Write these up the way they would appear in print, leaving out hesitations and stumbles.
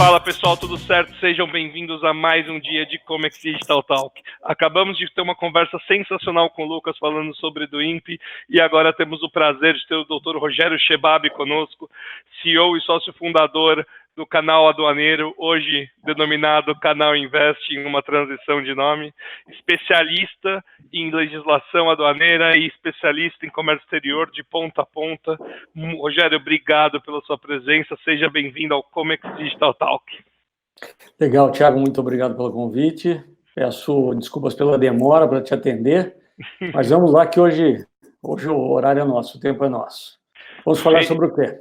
Fala pessoal, tudo certo? Sejam bem-vindos a mais um dia de Comex Digital Talk. Acabamos de ter uma conversa sensacional com o Lucas falando sobre do INPE e agora temos o prazer de ter o Dr. Rogério Chebab conosco, CEO e sócio fundador do Canal Aduaneiro, hoje denominado Canal Invest, em uma transição de nome, especialista em legislação aduaneira e especialista em comércio exterior de ponta a ponta. Rogério, obrigado pela sua presença, seja bem-vindo ao Comex Digital Talk. Legal, Thiago, muito obrigado pelo convite. Peço desculpas pela demora para te atender, mas vamos lá que hoje o horário é nosso, o tempo é nosso. Vamos falar sobre o quê?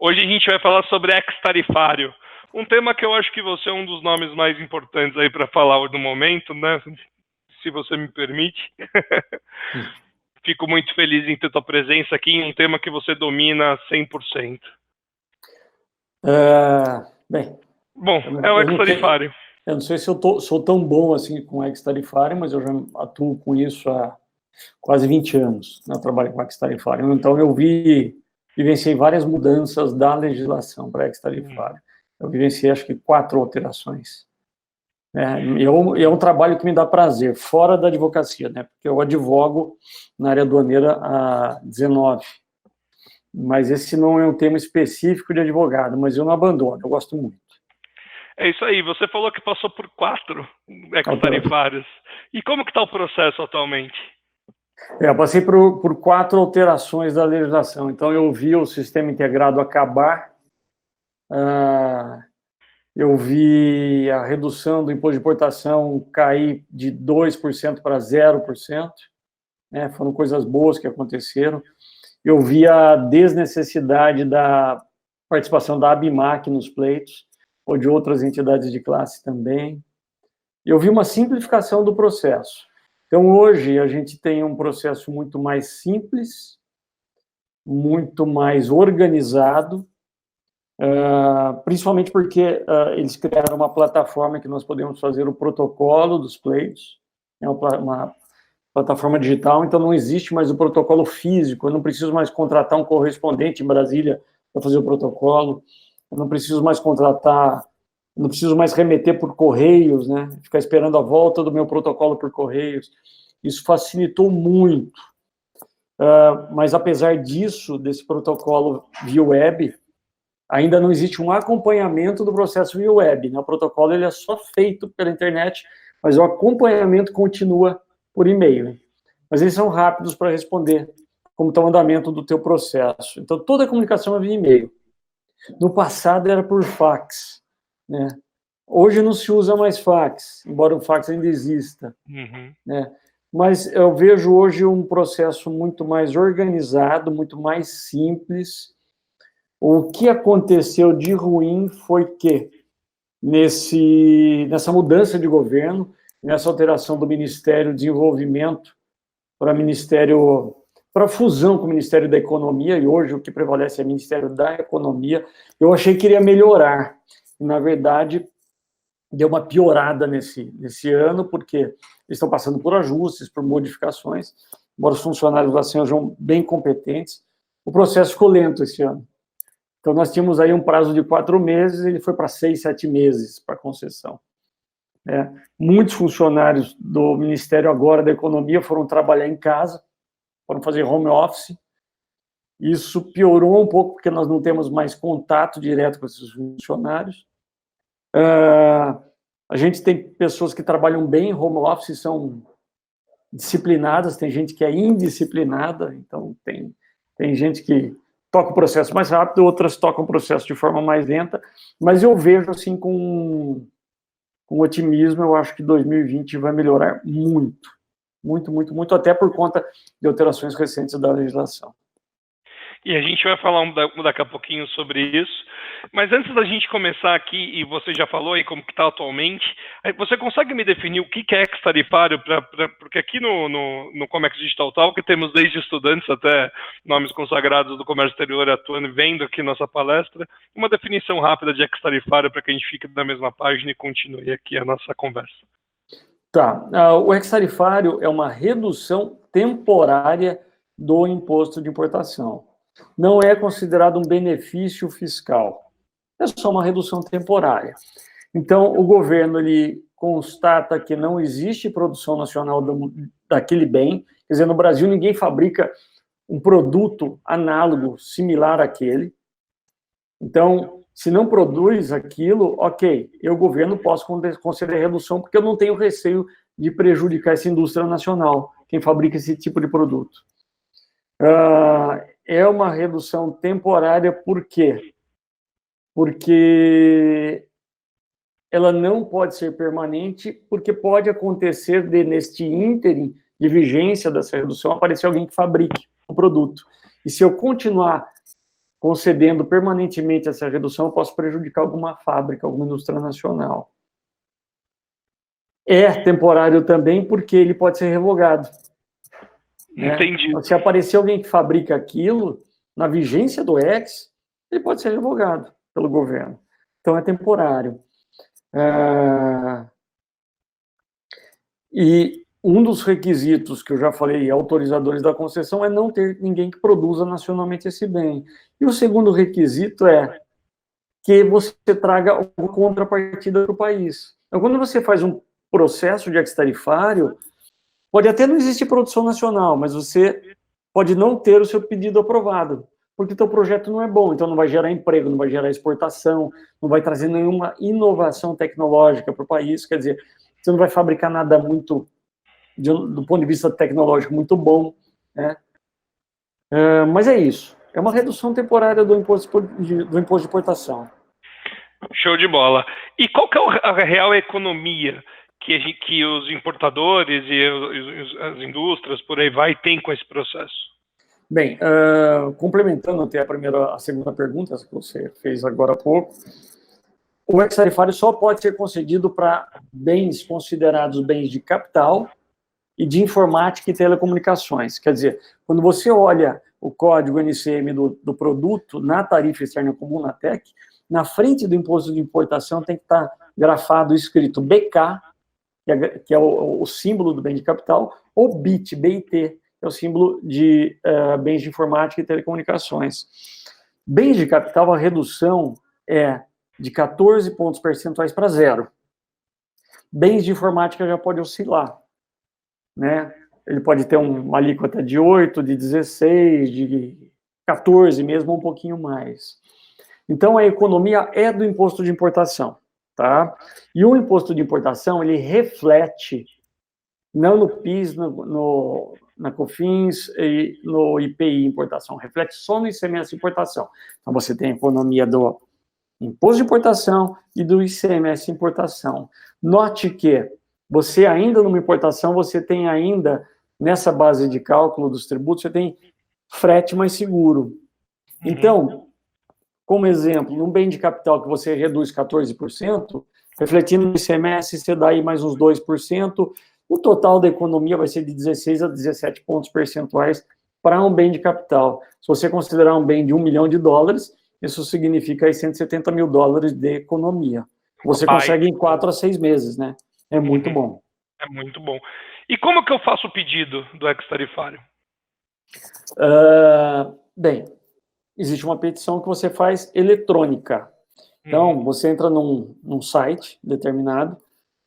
Hoje a gente vai falar sobre ex-tarifário, um tema que eu acho que você é um dos nomes mais importantes aí para falar no momento, né? Se você me permite. Fico muito feliz em ter tua presença aqui em um tema que você domina 100%. Bom, é o ex-tarifário. Eu não sei se eu sou tão bom assim com ex-tarifário, mas eu já atuo com isso há quase 20 anos, né? Eu trabalho com ex-tarifário. Então, eu vivenciei várias mudanças da legislação para ex-tarifário. Eu vivenciei, acho que, 4 alterações. É um trabalho que me dá prazer, fora da advocacia, né? Porque eu advogo na área aduaneira há 19. Mas esse não é um tema específico de advogado, mas eu não abandono, eu gosto muito. É isso aí, você falou que passou por 4 ex-tarifários. E como que está o processo atualmente? Eu passei por 4 alterações da legislação. Então, eu vi o sistema integrado acabar, eu vi a redução do imposto de importação cair de 2% para 0%, né? Foram coisas boas que aconteceram. Eu vi a desnecessidade da participação da ABIMAC nos pleitos, ou de outras entidades de classe também. Eu vi uma simplificação do processo. Então, hoje, a gente tem um processo muito mais simples, muito mais organizado, principalmente porque eles criaram uma plataforma que nós podemos fazer o protocolo dos pleitos, é uma plataforma digital, então não existe mais o protocolo físico, eu não preciso mais contratar um correspondente em Brasília para fazer o protocolo, eu não preciso mais não preciso mais remeter por correios, né? Ficar esperando a volta do meu protocolo por correios. Isso facilitou muito. Mas, apesar disso, desse protocolo via web, ainda não existe um acompanhamento do processo via web, né? O protocolo ele é só feito pela internet, mas o acompanhamento continua por e-mail, né? Mas eles são rápidos para responder como está o andamento do teu processo. Então, toda a comunicação é via e-mail. No passado era por fax, né? Hoje não se usa mais fax, embora o fax ainda exista, né? Mas eu vejo hoje um processo muito mais organizado, muito mais simples. O que aconteceu de ruim foi que, nessa mudança de governo, nessa alteração do Ministério do Desenvolvimento para fusão com o Ministério da Economia, e hoje o que prevalece é o Ministério da Economia, eu achei que iria melhorar. E, na verdade, deu uma piorada nesse ano, porque eles estão passando por ajustes, por modificações, embora os funcionários lá sejam bem competentes. O processo ficou lento esse ano. Então, nós tínhamos aí um prazo de 4 meses, ele foi para 6, 7 meses para concessão. Muitos funcionários do Ministério agora da Economia foram trabalhar em casa, foram fazer home office. Isso piorou um pouco, porque nós não temos mais contato direto com esses funcionários. A gente tem pessoas que trabalham bem em home office, são disciplinadas, tem gente que é indisciplinada, então tem gente que toca o processo mais rápido, outras tocam o processo de forma mais lenta, mas eu vejo assim com otimismo, eu acho que 2020 vai melhorar muito, muito, muito, muito, até por conta de alterações recentes da legislação. E a gente vai falar daqui a pouquinho sobre isso, mas antes da gente começar aqui, e você já falou aí como que está atualmente, você consegue me definir o que é ex-tarifário? Porque aqui no Comex Digital Talk temos desde estudantes até nomes consagrados do comércio exterior atuando e vendo aqui nossa palestra, uma definição rápida de ex-tarifário para que a gente fique na mesma página e continue aqui a nossa conversa. Tá, o ex-tarifário é uma redução temporária do imposto de importação. Não é considerado um benefício fiscal. é só uma redução temporária. Então, o governo ele constata que não existe produção nacional daquele bem, quer dizer, no Brasil ninguém fabrica um produto análogo, similar àquele. Então, se não produz aquilo, ok, eu, governo, posso conceder redução, porque eu não tenho receio de prejudicar essa indústria nacional, quem fabrica esse tipo de produto. É uma redução temporária, por quê? Porque ela não pode ser permanente, porque pode acontecer neste ínterim de vigência dessa redução, aparecer alguém que fabrique o produto. E se eu continuar concedendo permanentemente essa redução, eu posso prejudicar alguma fábrica, alguma indústria nacional. É temporário também, porque ele pode ser revogado. Entendi. Então, se aparecer alguém que fabrica aquilo, na vigência do ex, ele pode ser revogado pelo governo. Então, é temporário. E um dos requisitos que eu já falei, autorizadores da concessão, é não ter ninguém que produza nacionalmente esse bem. E o segundo requisito é que você traga alguma contrapartida para o país. Então, quando você faz um processo de ex-tarifário, pode até não existir produção nacional, mas você pode não ter o seu pedido aprovado, porque o seu projeto não é bom, então não vai gerar emprego, não vai gerar exportação, não vai trazer nenhuma inovação tecnológica para o país, quer dizer, você não vai fabricar nada muito, do ponto de vista tecnológico, muito bom, né? Mas é isso, é uma redução temporária do imposto de importação. Show de bola. E qual que é a real economia que os importadores e as indústrias, por aí vai, têm com esse processo? Bem, complementando até a segunda pergunta que você fez agora há pouco, o ex-tarifário só pode ser concedido para bens considerados bens de capital e de informática e telecomunicações. Quer dizer, quando você olha o código NCM do produto na tarifa externa comum, na TEC, na frente do imposto de importação tem que estar grafado, escrito BK, que é o símbolo do bem de capital, ou BIT, que é o símbolo de bens de informática e telecomunicações. Bens de capital, a redução é de 14 pontos percentuais para 0. Bens de informática já pode oscilar, né? Ele pode ter uma alíquota de 8, de 16, de 14 mesmo, um pouquinho mais. Então, a economia é do imposto de importação, tá? E o imposto de importação, ele reflete, não no PIS, na COFINS e no IPI importação, reflete só no ICMS importação. Então, você tem a economia do imposto de importação e do ICMS importação. Note que você ainda numa importação, você tem ainda, nessa base de cálculo dos tributos, você tem frete mais seguro. Então, como exemplo, num bem de capital que você reduz 14%, refletindo no ICMS, você dá aí mais uns 2%, o total da economia vai ser de 16 a 17 pontos percentuais para um bem de capital. Se você considerar um bem de $1 milhão, isso significa aí $170 mil de economia. Você consegue em 4 a 6 meses, né? É muito bom. É muito bom. E como que eu faço o pedido do ex-tarifário? Bem, existe uma petição que você faz eletrônica. Então, você entra num site determinado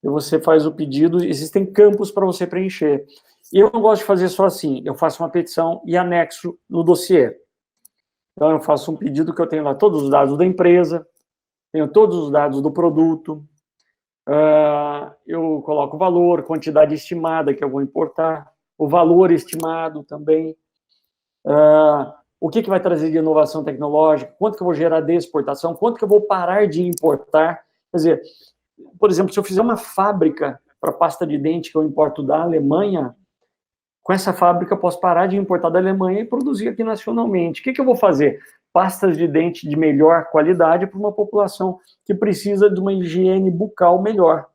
e você faz o pedido, existem campos para você preencher. E eu não gosto de fazer só assim, eu faço uma petição e anexo no dossiê. Então, eu faço um pedido que eu tenho lá todos os dados da empresa, tenho todos os dados do produto, eu coloco o valor, quantidade estimada que eu vou importar, o valor estimado também, o que vai trazer de inovação tecnológica, quanto que eu vou gerar de exportação, quanto que eu vou parar de importar. Quer dizer, por exemplo, se eu fizer uma fábrica para pasta de dente que eu importo da Alemanha, com essa fábrica eu posso parar de importar da Alemanha e produzir aqui nacionalmente. O que eu vou fazer? Pastas de dente de melhor qualidade para uma população que precisa de uma higiene bucal melhor.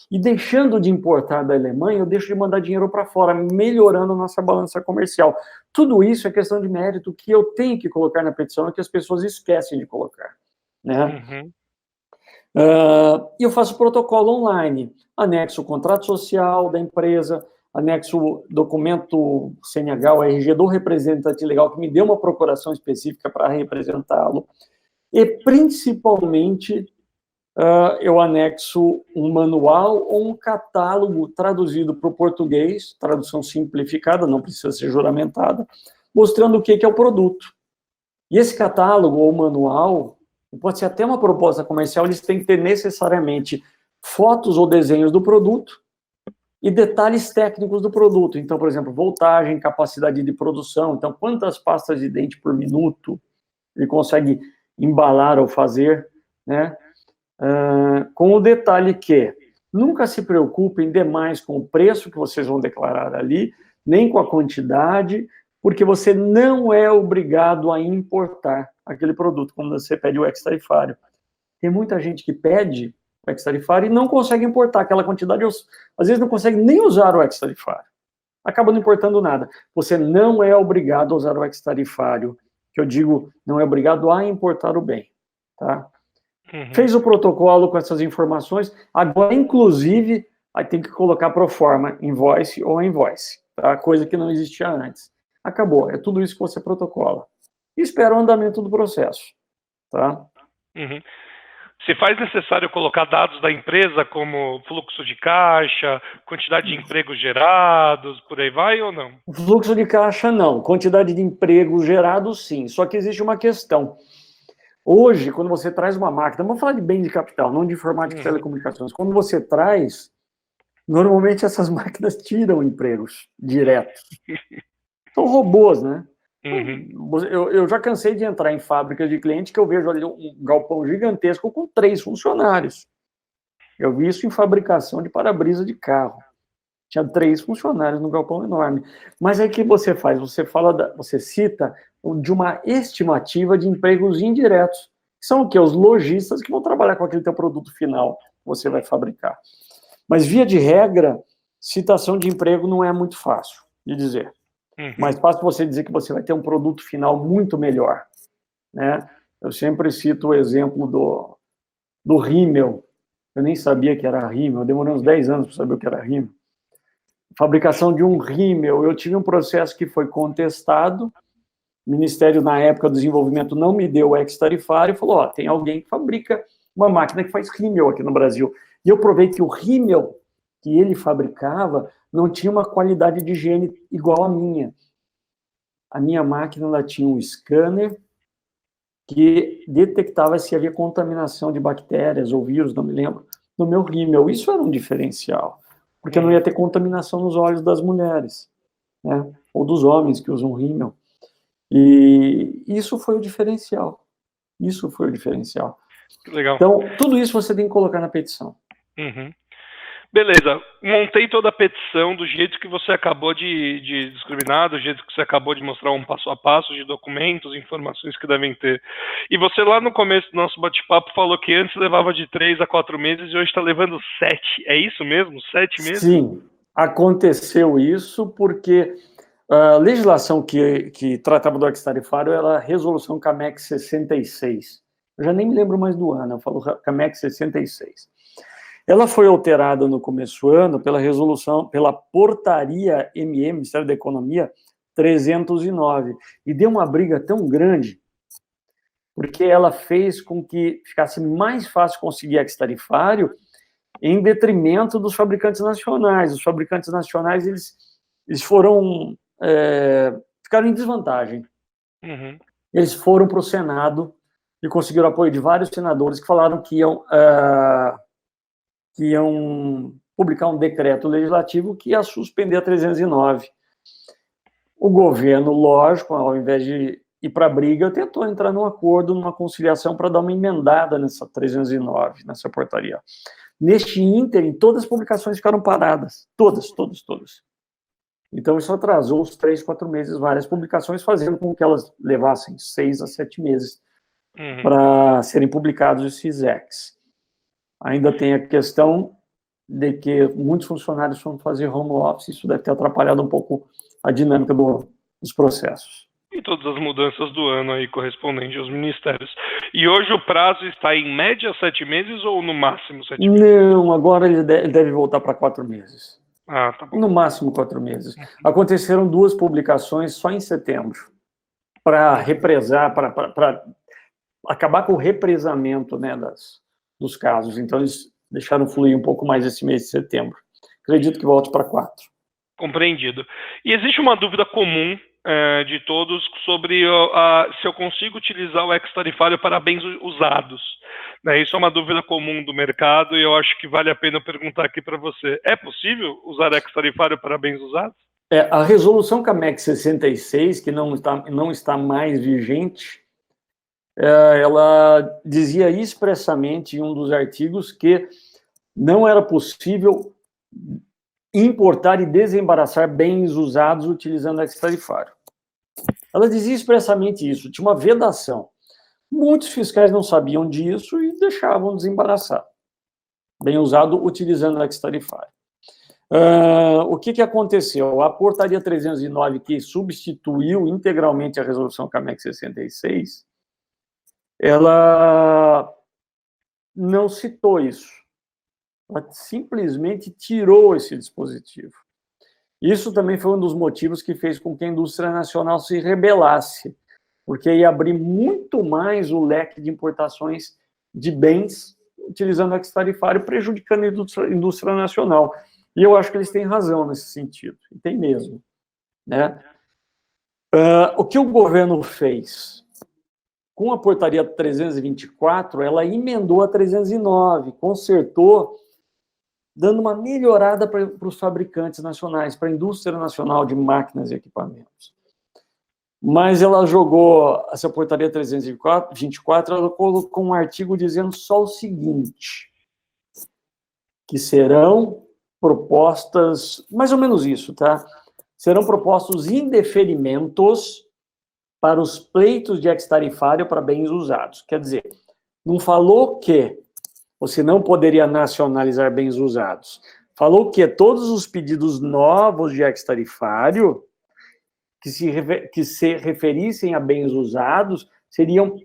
E deixando de importar da Alemanha, eu deixo de mandar dinheiro para fora, melhorando a nossa balança comercial. Tudo isso é questão de mérito que eu tenho que colocar na petição e que as pessoas esquecem de colocar, né? E eu faço protocolo online, anexo o contrato social da empresa, anexo o documento CNH, o RG do representante legal, que me deu uma procuração específica para representá-lo. e, principalmente, eu anexo um manual ou um catálogo traduzido para o português, tradução simplificada, não precisa ser juramentada, mostrando o que é o produto. E esse catálogo ou manual, pode ser até uma proposta comercial, eles têm que ter necessariamente fotos ou desenhos do produto e detalhes técnicos do produto. Então, por exemplo, voltagem, capacidade de produção, então quantas pastas de dente por minuto ele consegue embalar ou fazer, né? Com o detalhe que nunca se preocupem demais com o preço que vocês vão declarar ali, nem com a quantidade, porque você não é obrigado a importar aquele produto quando você pede o ex-tarifário. Tem muita gente que pede o ex-tarifário e não consegue importar aquela quantidade, às vezes não consegue nem usar o ex-tarifário. Acaba não importando nada. Você não é obrigado a usar o ex-tarifário, que eu digo, não é obrigado a importar o bem, tá? Fez o protocolo com essas informações, agora, inclusive, aí tem que colocar pro forma, invoice ou invoice, tá? Coisa que não existia antes. Acabou, é tudo isso que você protocola. E espera o andamento do processo, tá? Se faz necessário colocar dados da empresa, como fluxo de caixa, quantidade de empregos gerados, por aí vai ou não? Fluxo de caixa, não. Quantidade de empregos gerados, sim. Só que existe uma questão. Hoje, quando você traz uma máquina, vamos falar de bem de capital, não de informática e telecomunicações. Quando você traz, normalmente essas máquinas tiram empregos diretos. São robôs, né? Eu já cansei de entrar em fábricas de cliente que eu vejo ali um galpão gigantesco com 3 funcionários. Eu vi isso em fabricação de para-brisa de carro. Tinha 3 funcionários no galpão enorme. Mas aí o que você faz? Você cita de uma estimativa de empregos indiretos. São o quê? Os lojistas que vão trabalhar com aquele teu produto final que você vai fabricar. Mas, via de regra, citação de emprego não é muito fácil de dizer. Mais fácil você dizer que você vai ter um produto final muito melhor, né? Eu sempre cito o exemplo do rímel. Eu nem sabia que era rímel, eu demorei uns 10 anos para saber o que era rímel. Fabricação de um rímel, eu tive um processo que foi contestado, o Ministério, na época do desenvolvimento, não me deu o ex-tarifário e falou, tem alguém que fabrica uma máquina que faz rímel aqui no Brasil. E eu provei que o rímel que ele fabricava não tinha uma qualidade de higiene igual à minha. A minha máquina, ela tinha um scanner que detectava se havia contaminação de bactérias ou vírus, não me lembro, no meu rímel. Isso era um diferencial, porque não ia ter contaminação nos olhos das mulheres, né? Ou dos homens que usam rímel. E isso foi o diferencial. Isso foi o diferencial. Legal. Então, tudo isso você tem que colocar na petição. Beleza, montei toda a petição do jeito que você acabou de discriminar, do jeito que você acabou de mostrar um passo a passo de documentos, informações que devem ter. E você lá no começo do nosso bate-papo falou que antes levava de 3 a 4 meses e hoje está levando 7. É isso mesmo? 7 meses? Sim, aconteceu isso porque a legislação que tratava do ex-tarifário era a resolução CAMEC 66. Eu já nem me lembro mais do ano, eu falo CAMEC 66. Ela foi alterada no começo do ano pela portaria ME, Ministério da Economia, 309, e deu uma briga tão grande, porque ela fez com que ficasse mais fácil conseguir ex-tarifário em detrimento dos fabricantes nacionais. Os fabricantes nacionais, eles ficaram em desvantagem. Eles foram para o Senado e conseguiram apoio de vários senadores que falaram que iam publicar um decreto legislativo que ia suspender a 309. O governo, lógico, ao invés de ir para a briga, tentou entrar num acordo, numa conciliação para dar uma emendada nessa 309, nessa portaria. Neste ínterim, todas as publicações ficaram paradas. Todas. Então, isso atrasou os 3, 4 meses, várias publicações, fazendo com que elas levassem 6 a 7 meses para serem publicados esses ex. Ainda tem a questão de que muitos funcionários vão fazer home office, isso deve ter atrapalhado um pouco a dinâmica dos processos. E todas as mudanças do ano aí correspondentes aos ministérios. E hoje o prazo está em média 7 meses ou no máximo 7 meses? Não, agora ele deve voltar para 4 meses. Tá bom. No máximo 4 meses. Aconteceram 2 publicações só em setembro, para represar, para acabar com o represamento, né, dos casos. Então, eles deixaram fluir um pouco mais esse mês de setembro. Acredito que volte para 4. Compreendido. E existe uma dúvida comum de todos sobre se eu consigo utilizar o ex-tarifário para bens usados. Né? Isso é uma dúvida comum do mercado e eu acho que vale a pena perguntar aqui para você. É possível usar ex-tarifário para bens usados? A resolução CAMEC 66, que não está mais vigente, ela dizia expressamente em um dos artigos que não era possível importar e desembaraçar bens usados utilizando ex-tarifário. Ela dizia expressamente isso, tinha uma vedação. Muitos fiscais não sabiam disso e deixavam desembaraçar bem usado utilizando ex-tarifário. O que aconteceu? A portaria 309, que substituiu integralmente a resolução CAMEC 66, ela não citou isso. Ela simplesmente tirou esse dispositivo. Isso também foi um dos motivos que fez com que a indústria nacional se rebelasse, porque ia abrir muito mais o leque de importações de bens utilizando o ex-tarifário, prejudicando a indústria nacional. E eu acho que eles têm razão nesse sentido, e tem mesmo. Né? O que o governo fez? Com a portaria 324, ela emendou a 309, consertou, dando uma melhorada para os fabricantes nacionais, para a indústria nacional de máquinas e equipamentos. Mas ela jogou, essa portaria 324, ela colocou um artigo dizendo só o seguinte, que serão propostas, mais ou menos isso, tá? Serão propostos indeferimentos para os pleitos de ex-tarifário para bens usados. Quer dizer, não falou que você não poderia nacionalizar bens usados. Falou que todos os pedidos novos de ex-tarifário que se referissem a bens usados seriam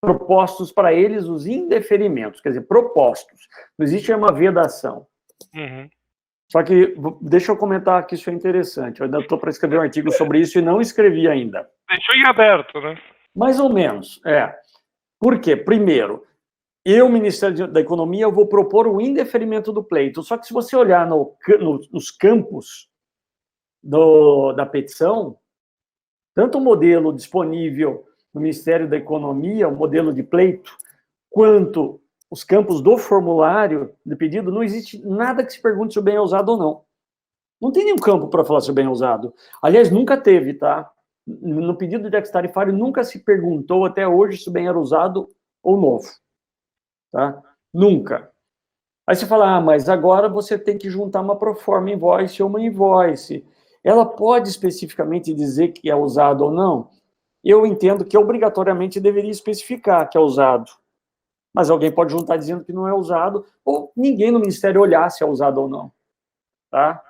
propostos para eles os indeferimentos, quer dizer, propostos. Não existe uma vedação. Uhum. Só que, deixa eu comentar que isso é interessante. Eu ainda estou para escrever um artigo sobre isso e não escrevi ainda. Deixou em aberto, né? Mais ou menos, Por quê? Primeiro, eu, Ministério da Economia, eu vou propor o indeferimento do pleito. Só que se você olhar nos campos da petição, tanto o modelo disponível no Ministério da Economia, o modelo de pleito, quanto os campos do formulário de pedido, não existe nada que se pergunte se o bem é usado ou não. Não tem nenhum campo para falar se o bem é usado. Aliás, nunca teve, tá? No pedido de ex-tarifário, nunca se perguntou até hoje se o bem era usado ou novo. Tá? Nunca. Aí você fala, mas agora você tem que juntar uma proforma invoice ou uma invoice. Ela pode especificamente dizer que é usado ou não? Eu entendo que obrigatoriamente deveria especificar que é usado. Mas alguém pode juntar dizendo que não é usado, ou ninguém no Ministério olhar se é usado ou não. Tá?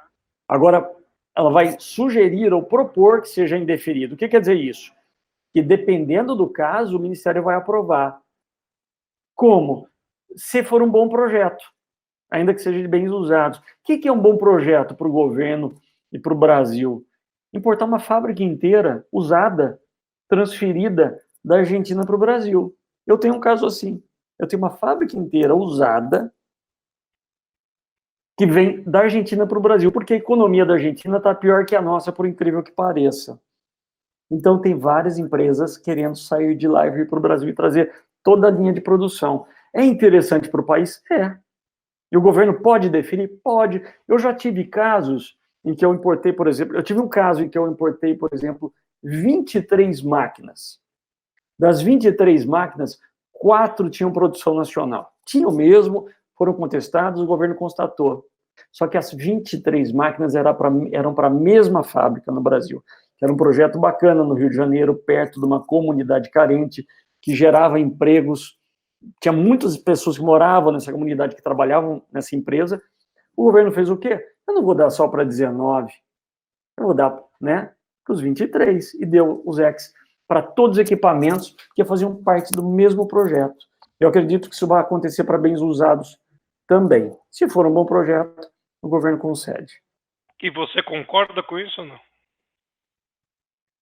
Agora, ela vai sugerir ou propor que seja indeferido. O que quer dizer isso? Que dependendo do caso, o Ministério vai aprovar. Como? Se for um bom projeto, ainda que seja de bens usados. O que é um bom projeto para o governo e para o Brasil? Importar uma fábrica inteira, usada, transferida da Argentina para o Brasil. Eu tenho um caso assim. Eu tenho uma fábrica inteira usada que vem da Argentina para o Brasil, porque a economia da Argentina está pior que a nossa, por incrível que pareça. Então, tem várias empresas querendo sair de lá e vir para o Brasil e trazer toda a linha de produção. É interessante para o país? É. E o governo pode definir? Pode. Eu já tive casos em que eu importei, por exemplo, 23 máquinas. Das 23 máquinas, 4 tinham produção nacional. Tinham mesmo, foram contestados, o governo constatou. Só que as 23 máquinas eram para a mesma fábrica no Brasil. Era um projeto bacana no Rio de Janeiro, perto de uma comunidade carente, que gerava empregos. Tinha muitas pessoas que moravam nessa comunidade, que trabalhavam nessa empresa. O governo fez o quê? Eu não vou dar só para 19, eu vou dar para os 23, e deu os ex para todos os equipamentos que faziam parte do mesmo projeto. Eu acredito que isso vai acontecer para bens usados também. Se for um bom projeto, o governo concede. E você concorda com isso ou não?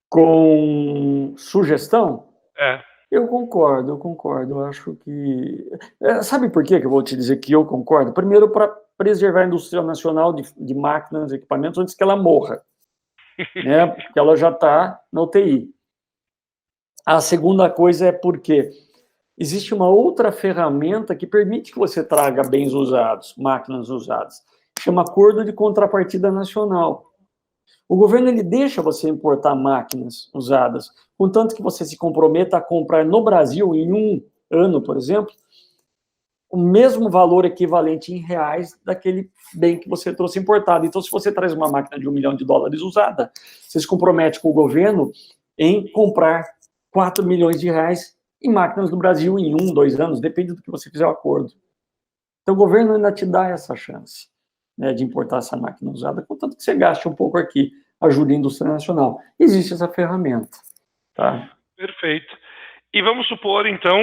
Com sugestão? Eu concordo, eu concordo. Eu acho que... Sabe por quê que eu vou te dizer que eu concordo? Primeiro, para preservar a indústria nacional de máquinas e equipamentos antes que ela morra, né? Porque ela já está na UTI. A segunda coisa é porque existe uma outra ferramenta que permite que você traga bens usados, máquinas usadas. Chama Acordo de Contrapartida Nacional. O governo ele deixa você importar máquinas usadas, contanto que você se comprometa a comprar no Brasil, em um ano, por exemplo, o mesmo valor equivalente em reais daquele bem que você trouxe importado. Então, se você traz uma máquina de $1 milhão usada, você se compromete com o governo em comprar 4 milhões de reais em máquinas do Brasil em 1, 2 anos, depende do que você fizer o acordo. Então, o governo ainda te dá essa chance, né, de importar essa máquina usada, contanto que você gaste um pouco aqui, ajude a indústria nacional. Existe essa ferramenta. Tá? Perfeito. E vamos supor, então,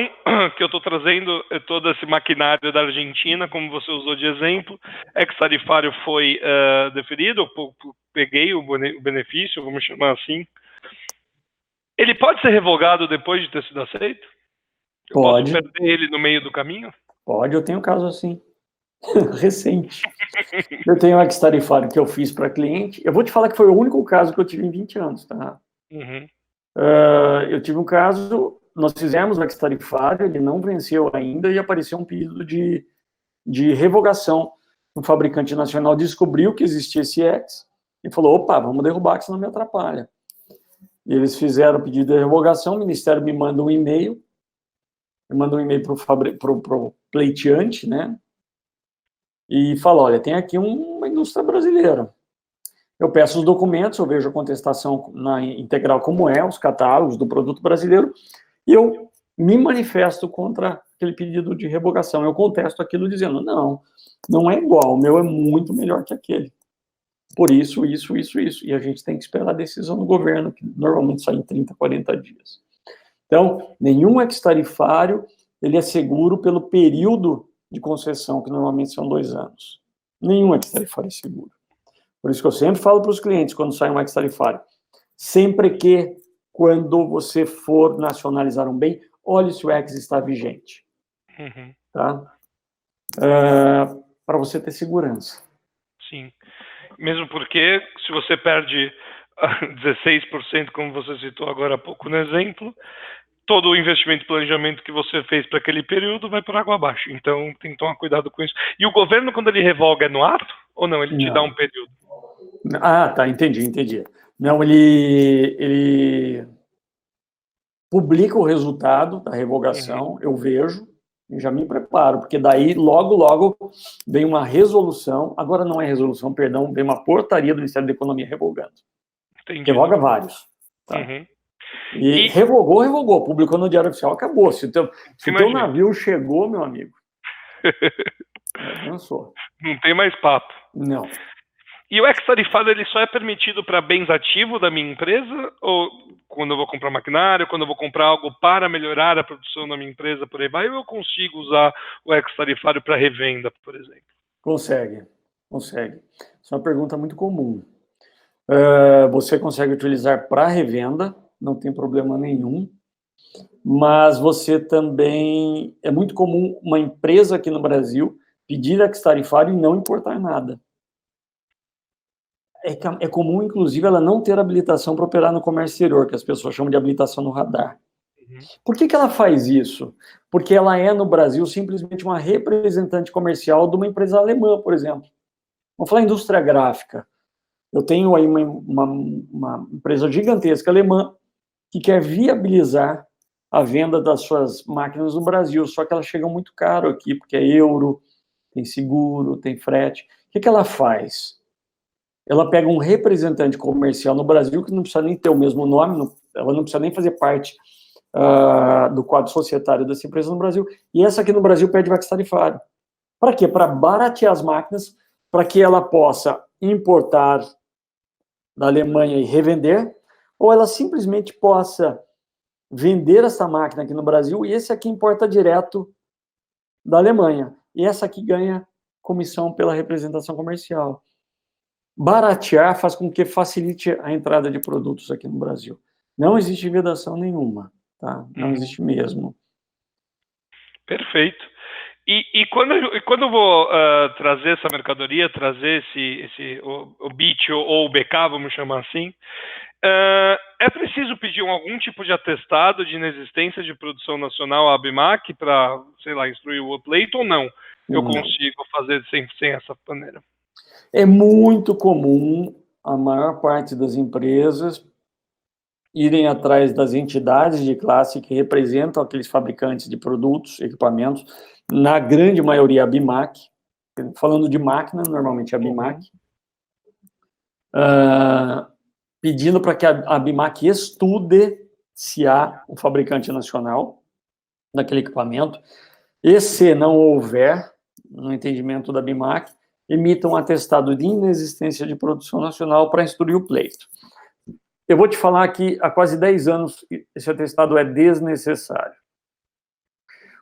que eu estou trazendo todo esse maquinário da Argentina, como você usou de exemplo, ex-tarifário foi deferido, eu peguei o benefício, vamos chamar assim. Ele pode ser revogado depois de ter sido aceito? Eu Pode. posso perder ele no meio do caminho? Pode, eu tenho caso assim. Recente. Eu tenho um ex-tarifário que eu fiz para cliente. Eu vou te falar que foi o único caso que eu tive em 20 anos, tá? Uhum. Eu tive um caso, nós fizemos o ex-tarifário, ele não venceu ainda e apareceu um pedido de revogação. O fabricante nacional descobriu que existia esse ex e falou, opa, vamos derrubar que senão me atrapalha. E eles fizeram o pedido de revogação, o Ministério me manda um e-mail, para o pleiteante, né? E fala, olha, tem aqui uma indústria brasileira. Eu peço os documentos, eu vejo a contestação na integral como é, os catálogos do produto brasileiro, e eu me manifesto contra aquele pedido de revogação. Eu contesto aquilo dizendo, não é igual, o meu é muito melhor que aquele. Por isso. E a gente tem que esperar a decisão do governo, que normalmente sai em 30, 40 dias. Então, nenhum ex-tarifário, ele é seguro pelo período de concessão, que normalmente são 2 anos. Nenhum ex-tarifário é seguro. Por isso que eu sempre falo para os clientes, quando sai um ex-tarifário, sempre que, quando você for nacionalizar um bem, olhe se o ex está vigente. Uhum. Tá? Para você ter segurança. Sim. Mesmo porque, se você perde 16%, como você citou agora há pouco no exemplo, todo o investimento e planejamento que você fez para aquele período vai por água abaixo. Então, tem que tomar cuidado com isso. E o governo, quando ele revoga, é no ato? Ou não? Ele te dá um período? Ah, tá, entendi. Não, ele publica o resultado da revogação, eu vejo, e já me preparo, porque daí, logo, vem uma resolução, agora não é resolução, perdão, vem uma portaria do Ministério da Economia revogando. Entendi. Revoga vários. Tá? Uhum. E revogou, publicou no Diário Oficial, acabou. Se o teu navio chegou, meu amigo, avançou. Não tem mais papo. Não. E o ex-tarifário, ele só é permitido para bens ativos da minha empresa? Ou quando eu vou comprar maquinário, quando eu vou comprar algo para melhorar a produção da minha empresa, por aí vai? Ou eu consigo usar o ex-tarifário para revenda, por exemplo? Consegue. Isso é uma pergunta muito comum. Você consegue utilizar para revenda, não tem problema nenhum, mas você também... É muito comum uma empresa aqui no Brasil pedir ex-tarifário e não importar nada. É comum, inclusive, ela não ter habilitação para operar no comércio exterior, que as pessoas chamam de habilitação no radar. Uhum. Por que ela faz isso? Porque ela é, no Brasil, simplesmente uma representante comercial de uma empresa alemã, por exemplo. Vamos falar indústria gráfica. Eu tenho aí uma empresa gigantesca alemã que quer viabilizar a venda das suas máquinas no Brasil, só que elas chegam muito caro aqui, porque é euro, tem seguro, tem frete. O que ela faz? Ela pega um representante comercial no Brasil, que não precisa nem ter o mesmo nome, ela não precisa nem fazer parte do quadro societário dessa empresa no Brasil, e essa aqui no Brasil pede o ex-tarifário. Para quê? Para baratear as máquinas, para que ela possa importar da Alemanha e revender, ou ela simplesmente possa vender essa máquina aqui no Brasil, e esse aqui importa direto da Alemanha, e essa aqui ganha comissão pela representação comercial. Baratear faz com que facilite a entrada de produtos aqui no Brasil. Não existe vedação nenhuma. tá? Não existe mesmo. Perfeito. E quando eu vou trazer essa mercadoria, trazer o BIT ou o BK, vamos chamar assim, é preciso pedir algum tipo de atestado de inexistência de produção nacional à ABMAC para, sei lá, instruir o pleito ou não? Eu consigo fazer sem essa maneira? É muito comum a maior parte das empresas irem atrás das entidades de classe que representam aqueles fabricantes de produtos, equipamentos, na grande maioria a BIMAC, falando de máquina, normalmente a BIMAC, pedindo para que a BIMAC estude se há um fabricante nacional daquele equipamento, e se não houver, no entendimento da BIMAC, emita um atestado de inexistência de produção nacional para instruir o pleito. Eu vou te falar que há quase 10 anos esse atestado é desnecessário.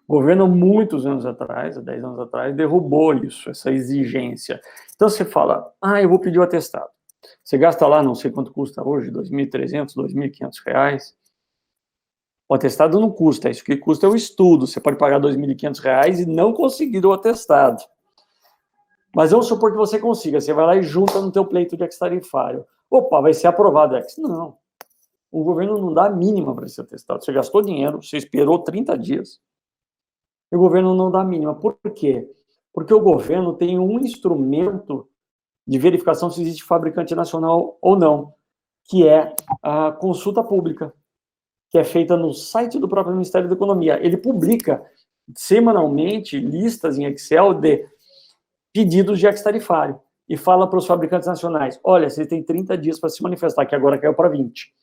O governo, muitos anos atrás, há 10 anos atrás, derrubou isso, essa exigência. Então você fala, eu vou pedir o atestado. Você gasta lá, não sei quanto custa hoje, R$ 2.300, R$ 2.500. O atestado não custa, isso que custa é o estudo. Você pode pagar R$ 2.500 e não conseguir o atestado. Mas vamos supor que você consiga, você vai lá e junta no teu pleito de ex-tarifário. Opa, vai ser aprovado ex. Não. O governo não dá a mínima para esse atestado. Você gastou dinheiro, você esperou 30 dias. E o governo não dá a mínima. Por quê? Porque o governo tem um instrumento de verificação se existe fabricante nacional ou não, que é a consulta pública, que é feita no site do próprio Ministério da Economia. Ele publica semanalmente listas em Excel de pedidos de ex-tarifário e fala para os fabricantes nacionais, olha, vocês têm 30 dias para se manifestar, que agora caiu para 20.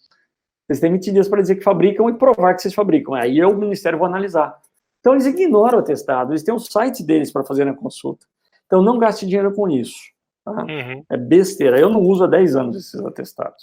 Vocês têm 20 dias para dizer que fabricam e provar que vocês fabricam. Aí o Ministério vai analisar. Então, eles ignoram o atestado, eles têm um site deles para fazer a consulta. Então, não gaste dinheiro com isso. Tá? É besteira. Eu não uso há 10 anos esses atestados.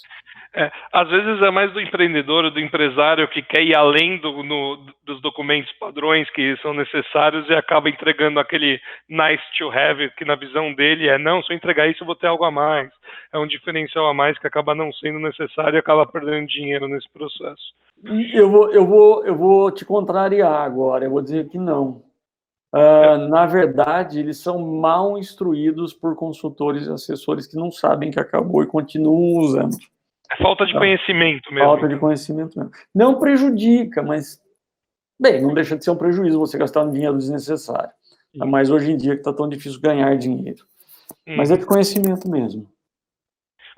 Às vezes é mais do empreendedor, do empresário que quer ir além dos documentos padrões que são necessários e acaba entregando aquele nice to have, que na visão dele não, se eu entregar isso eu vou ter algo a mais. É um diferencial a mais que acaba não sendo necessário e acaba perdendo dinheiro nesse processo. Eu vou te contrariar agora, eu vou dizer que não. Na verdade, eles são mal instruídos por consultores e assessores que não sabem que acabou e continuam usando. É falta de conhecimento mesmo. Falta de conhecimento mesmo. Não prejudica, mas, bem, não deixa de ser um prejuízo você gastar um dinheiro desnecessário. Ainda mais hoje em dia que está tão difícil ganhar dinheiro. Mas é de conhecimento mesmo.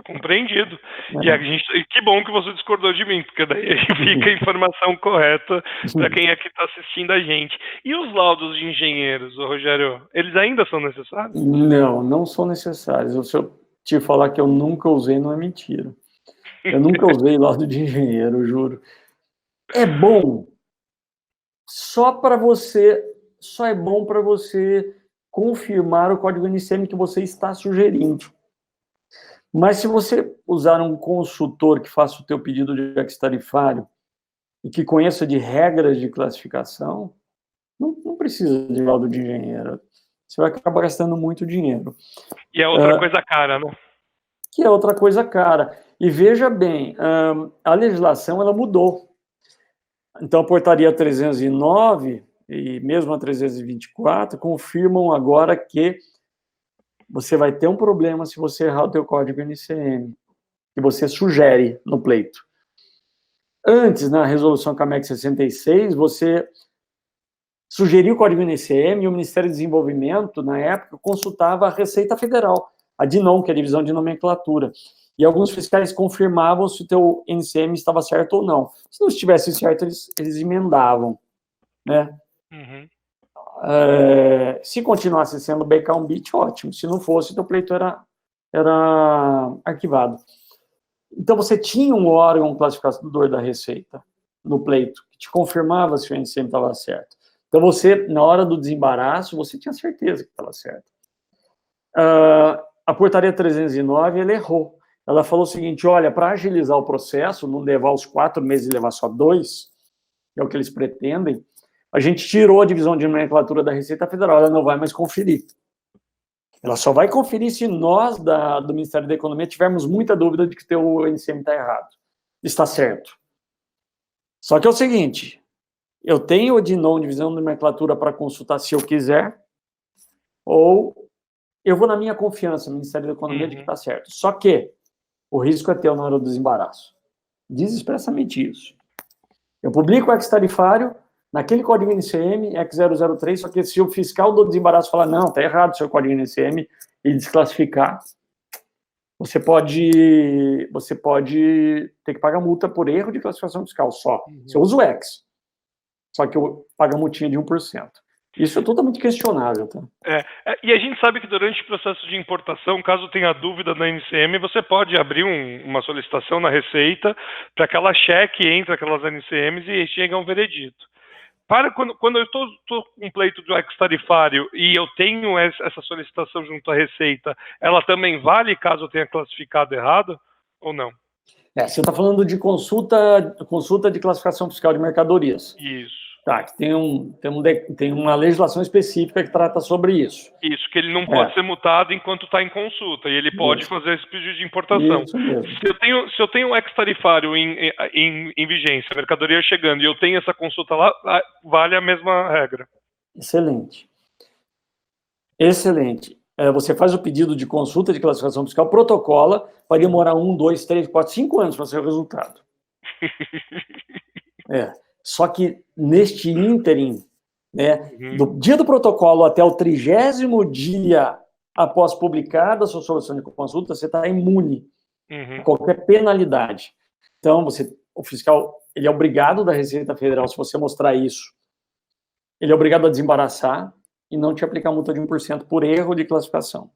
Compreendido. E que bom que você discordou de mim, porque daí fica a informação correta para quem aqui está assistindo a gente. E os laudos de engenheiros, Rogério, eles ainda são necessários? Não, não são necessários. Se eu te falar que eu nunca usei, não é mentira. Eu nunca usei laudo de engenheiro, juro. É bom só é bom para você confirmar o código NCM que você está sugerindo. Mas se você usar um consultor que faça o teu pedido de ex-tarifário e que conheça de regras de classificação, não precisa de laudo de engenheiro. Você vai acabar gastando muito dinheiro. E é outra coisa cara, né? Que é outra coisa cara. E veja bem, a legislação ela mudou. Então, a portaria 309 e mesmo a 324 confirmam agora que você vai ter um problema se você errar o teu código NCM, que você sugere no pleito. Antes, na resolução CAMEC 66, você sugeriu o código NCM e o Ministério do Desenvolvimento, na época, consultava a Receita Federal, a DINOM, que é a Divisão de Nomenclatura. E alguns fiscais confirmavam se o teu NCM estava certo ou não. Se não estivesse certo, eles emendavam, né? Se continuasse sendo BK um bit, ótimo. Se não fosse, o teu pleito era arquivado. Então, você tinha um órgão classificador da Receita no pleito, que te confirmava se o NCM estava certo. Então, você, na hora do desembaraço, você tinha certeza que estava certo. A portaria 309, ela errou. Ela falou o seguinte, olha, para agilizar o processo, não levar os 4 meses e levar só 2, que é o que eles pretendem, a gente tirou a divisão de nomenclatura da Receita Federal, ela não vai mais conferir. Ela só vai conferir se nós, do Ministério da Economia, tivermos muita dúvida de que o teu NCM está errado. Está certo. Só que é o seguinte, eu tenho o DINOM, divisão de nomenclatura, para consultar se eu quiser, ou eu vou na minha confiança no Ministério da Economia de que está certo. Só que o risco é teu na hora do desembaraço. Diz expressamente isso. Eu publico o ex-tarifário, naquele código NCM, X003, só que se o fiscal do desembaraço falar, não, está errado o seu código NCM, e desclassificar, você pode ter que pagar multa por erro de classificação fiscal só. Você usa o X. Só que eu pago a multinha de 1%. Isso é totalmente questionável, tá? E a gente sabe que durante o processo de importação, caso tenha dúvida na NCM, você pode abrir uma solicitação na Receita para que ela cheque entre aquelas NCMs e chegue a um veredito. Quando eu estou com um pleito do ex-tarifário e eu tenho essa solicitação junto à Receita, ela também vale caso eu tenha classificado errado ou não? Você está falando de consulta de classificação fiscal de mercadorias. Isso. Tá, que tem uma legislação específica que trata sobre isso. Isso, que ele não pode ser multado enquanto está em consulta, e ele pode fazer esse pedido de importação. Isso mesmo. Se eu tenho um ex-tarifário em vigência, a mercadoria chegando, e eu tenho essa consulta lá, vale a mesma regra. Excelente. Excelente. Você faz o pedido de consulta de classificação fiscal, protocola, vai demorar 1, 2, 3, 4, 5 anos para ser o resultado. Só que neste ínterim, do dia do protocolo até o 30º dia após publicada a sua solução de consulta, você está imune a qualquer penalidade. Então, o fiscal, ele é obrigado da Receita Federal, se você mostrar isso, ele é obrigado a desembaraçar e não te aplicar multa de 1% por erro de classificação.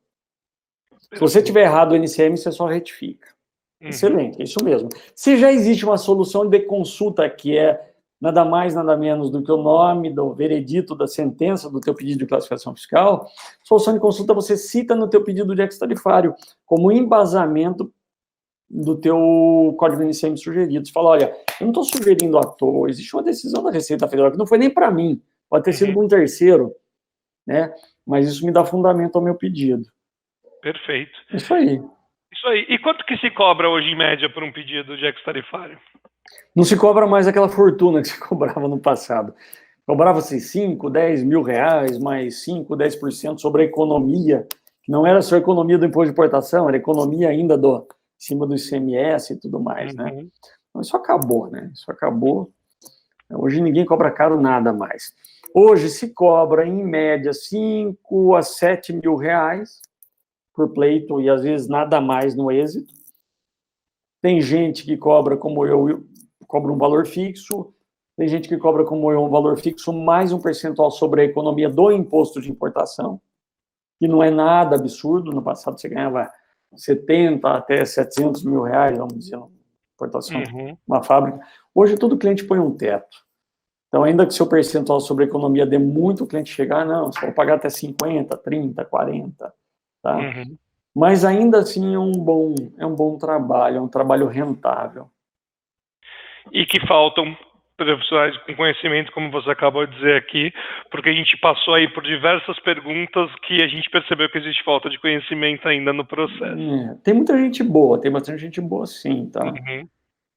Se você tiver errado o NCM, você só retifica. Excelente, é isso mesmo. Se já existe uma solução de consulta que é nada mais, nada menos do que o nome do veredito da sentença do teu pedido de classificação fiscal, solução de consulta você cita no teu pedido de ex-tarifário como embasamento do teu código NCM sugerido. Você fala, olha, eu não estou sugerindo à toa, existe uma decisão da Receita Federal que não foi nem para mim, pode ter sido para um terceiro, né? Mas isso me dá fundamento ao meu pedido. Perfeito. Isso aí. Isso aí. E quanto que se cobra hoje, em média, por um pedido de ex-tarifário? Não se cobra mais aquela fortuna que se cobrava no passado. Cobrava-se 5, 10 mil reais, mais 5, 10% sobre a economia, que não era só a economia do imposto de importação, era a economia ainda em cima do ICMS e tudo mais, né? Então, isso acabou, né? Isso acabou. Hoje ninguém cobra caro nada mais. Hoje se cobra, em média, 5 a 7 mil reais por pleito, e às vezes nada mais no êxito. Tem gente que cobra, como eu cobro um valor fixo, tem gente que cobra, como eu, um valor fixo mais um percentual sobre a economia do imposto de importação, que não é nada absurdo. No passado você ganhava 70 até 700 mil reais, vamos dizer, na importação de uma fábrica. Hoje todo cliente põe um teto. Então, ainda que seu percentual sobre a economia dê muito o cliente chegar, não, você vai pagar até 50, 30, 40, tá? Mas ainda assim é um bom trabalho, é um trabalho rentável. E que faltam profissionais com conhecimento, como você acabou de dizer aqui, porque a gente passou aí por diversas perguntas que a gente percebeu que existe falta de conhecimento ainda no processo. Tem muita gente boa, tem bastante gente boa sim, tá?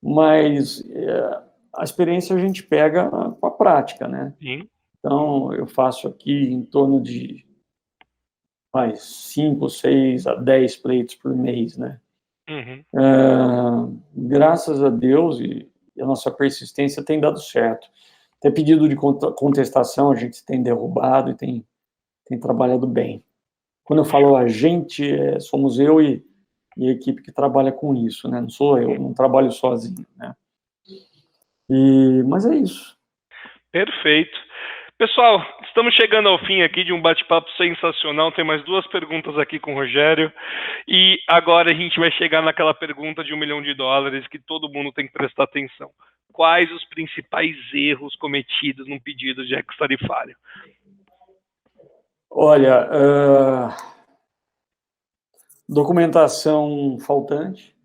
Mas a experiência a gente pega com a prática, né? Então, eu faço aqui em torno de 5, 6 a 10 pleitos por mês, né? Graças a Deus e a nossa persistência tem dado certo. Até pedido de contestação a gente tem derrubado e tem trabalhado bem. Quando eu falo a gente, somos eu e a equipe que trabalha com isso, né? Não sou eu, não trabalho sozinho, né? Mas é isso. Perfeito. Pessoal, estamos chegando ao fim aqui de um bate-papo sensacional. Tem mais 2 perguntas aqui com o Rogério. E agora a gente vai chegar naquela pergunta de $1 milhão que todo mundo tem que prestar atenção. Quais os principais erros cometidos num pedido de ex-tarifário? Olha, documentação faltante.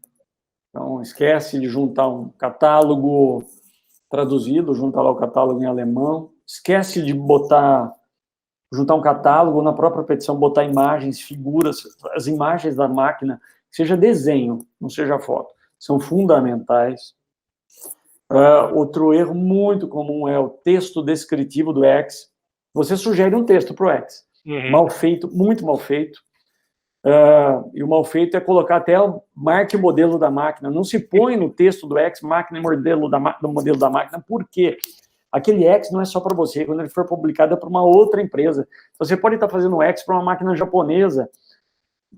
Então, esquece de juntar um catálogo traduzido, junta lá o catálogo em alemão. Esquece de juntar um catálogo, na própria petição botar imagens, figuras, as imagens da máquina, seja desenho, não seja foto, são fundamentais. Outro erro muito comum é o texto descritivo do X. Você sugere um texto para o X. Mal feito, muito mal feito. E o mal feito é colocar até o marca e modelo da máquina. Não se põe no texto do X máquina e modelo do modelo da máquina. Por quê? Aquele X não é só para você. Quando ele for publicado é para uma outra empresa. Você pode estar fazendo um X para uma máquina japonesa,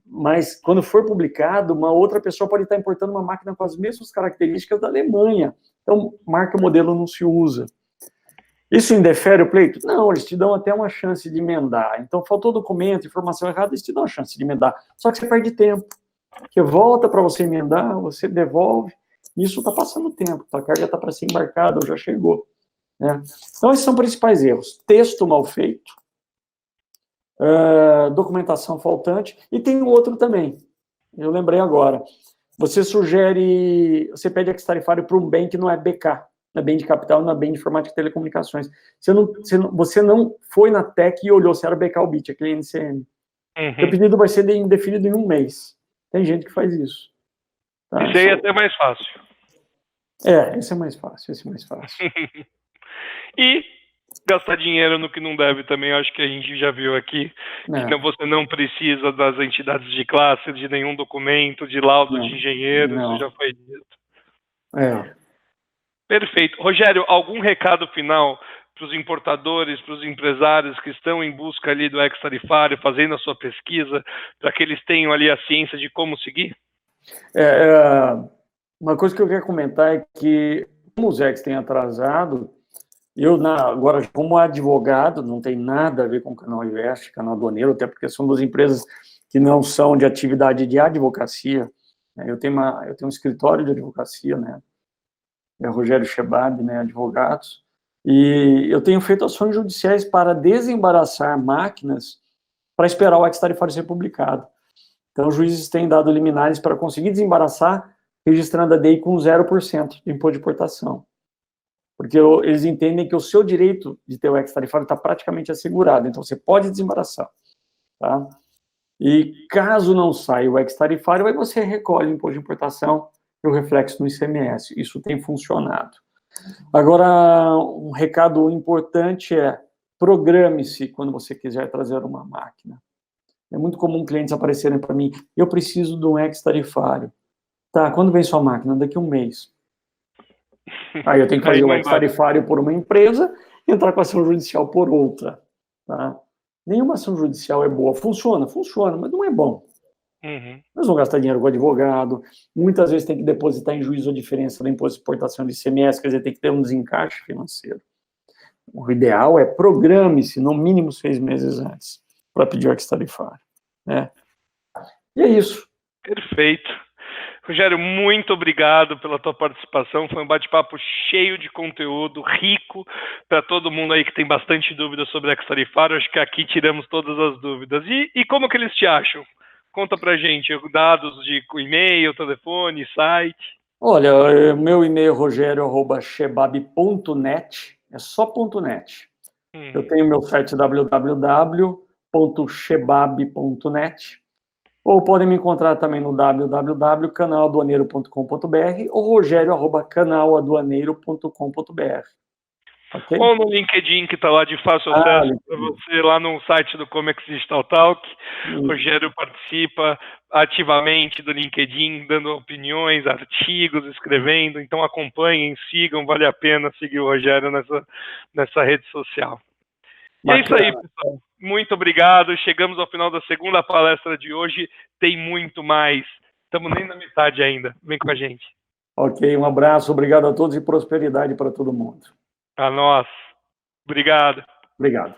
mas quando for publicado, uma outra pessoa pode estar importando uma máquina com as mesmas características da Alemanha. Então, marca e modelo não se usa. Isso indefere o pleito? Não, eles te dão até uma chance de emendar. Então, faltou documento, informação errada, eles te dão a chance de emendar. Só que você perde tempo. Porque volta para você emendar, você devolve. Isso está passando tempo. A carga está para ser embarcada, ou já chegou. Né? Então, esses são os principais erros. Texto mal feito, documentação faltante, e tem outro também. Eu lembrei agora. Você pede ex-tarifário para um bem que não é BK. Não é bem de capital, não é bem de informática e telecomunicações. Você não foi na TEC e olhou se era BK ou BIT, aquele NCM. O pedido vai ser indefinido em um mês. Tem gente que faz isso. Tá? Isso aí é até mais fácil. Esse é mais fácil, E gastar dinheiro no que não deve também, acho que a gente já viu aqui. Que você não precisa das entidades de classe, de nenhum documento, de laudo de engenheiro, isso já foi dito. Perfeito. Rogério, algum recado final para os importadores, para os empresários que estão em busca ali do ex-tarifário, fazendo a sua pesquisa, para que eles tenham ali a ciência de como seguir? Uma coisa que eu quero comentar é que, como os ex têm atrasado, agora, como advogado, não tem nada a ver com o Canal Invest, Canal Aduaneiro, até porque são duas empresas que não são de atividade de advocacia. Eu tenho um escritório de advocacia, né? É Rogério Chebab, né, advogados, e eu tenho feito ações judiciais para desembaraçar máquinas para esperar o ex-tarifário ser publicado. Então, os juízes têm dado liminares para conseguir desembaraçar, registrando a DI com 0% de imposto de importação. Porque eles entendem que o seu direito de ter o ex-tarifário está praticamente assegurado, então você pode desembaraçar. Tá? E caso não saia o ex-tarifário, aí você recolhe o imposto de importação e o reflexo no ICMS. Isso tem funcionado. Agora, um recado importante é: programe-se quando você quiser trazer uma máquina. É muito comum clientes aparecerem para mim: eu preciso de um ex-tarifário. Tá, quando vem sua máquina? Daqui a um mês. Aí eu tenho que fazer o ex-tarifário por uma empresa e entrar com a ação judicial por outra. Tá? Nenhuma ação judicial é boa. Funciona, mas não é bom. Nós vamos gastar dinheiro com advogado, muitas vezes tem que depositar em juízo a diferença do imposto de exportação de ICMS, quer dizer, tem que ter um desencaixe financeiro. O ideal é programe-se no mínimo 6 meses antes para pedir o ex-tarifário. Né? E é isso. Perfeito. Rogério, muito obrigado pela tua participação, foi um bate-papo cheio de conteúdo, rico, para todo mundo aí que tem bastante dúvida sobre ex-tarifário, acho que aqui tiramos todas as dúvidas. E como que eles te acham? Conta pra gente, dados de e-mail, telefone, site. Olha, meu e-mail é rogerio@chebab.net, é só .net. Eu tenho meu site www.chebab.net, ou podem me encontrar também no www.canaladuaneiro.com.br ou rogerio@canaladuaneiro.com.br. Okay? Ou no LinkedIn, que está lá de fácil acesso para você, lá no site do Comex Digital Talk. Rogério participa ativamente do LinkedIn, dando opiniões, artigos, escrevendo. Então acompanhem, sigam, vale a pena seguir o Rogério nessa rede social. E é isso aí, pessoal. Muito obrigado. Chegamos ao final da segunda palestra de hoje. Tem muito mais. Estamos nem na metade ainda. Vem com a gente. Ok, um abraço. Obrigado a todos e prosperidade para todo mundo. A nós. Obrigado. Obrigado.